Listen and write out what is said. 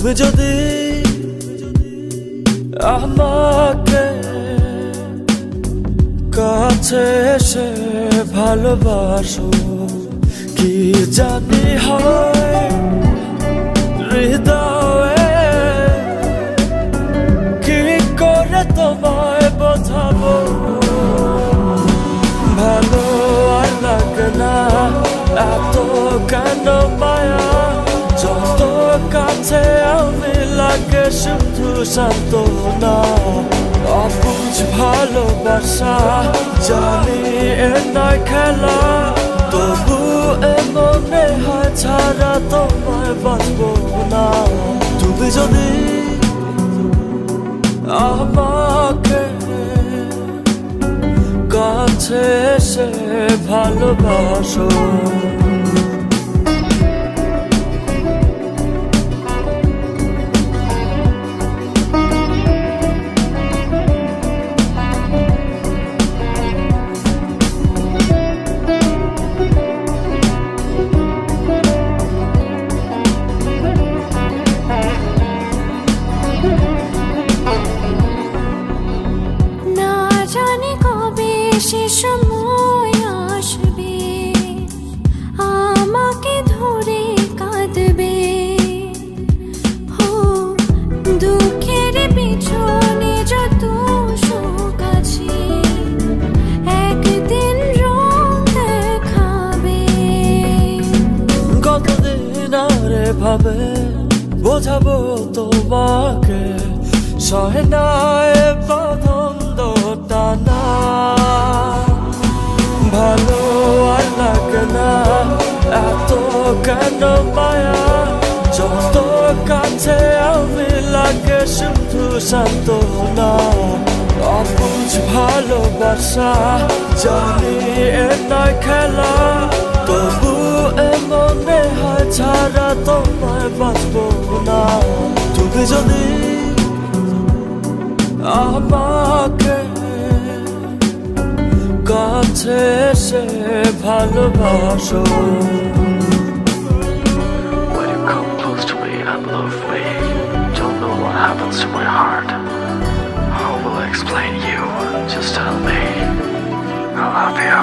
তুমি যদি আমাকে কাছে এসে ভালোবাসো, কি জানি হয় হৃদয়ে, কি করে তোমায় বোঝাবো। ভালো আর লাগে না এত কেন মায়া, যত কাছে আমি লাগে শুধু সান্ত্বনা। অবুঝ ভালোবাসা জানি এ নয় খেলা, তবু এ মনে হয় ছাড়া তোমায় বাঁচবো না। তুমি যদি আমাকে কাছে এসে ভালোবাসো। সে সময় আসবে আমাকে ধরে কাঁদবে, দুঃখের পিছনে যত সুখ আছে একদিন রং দেখাবে। কতদিন আরে ভাবে বোঝাবো তোমাকে, সহে না এ বাঁধন টানা। ভালো আর লাগে না এত কেন মায়া, যত কাছে আমি লাগে শুধু সান্ত্বনা। অবুঝ ভালোবাসা জানি এ নয় খেলা, তবু এ মনে হয় ছাড়া তোমায় বাঁচবো না। তুমি যদি আমাকে কাছে এসে ভালোবাসো। When you come close to me and love me, don't know what happens to my heart. How will I explain you? Just tell me I love you.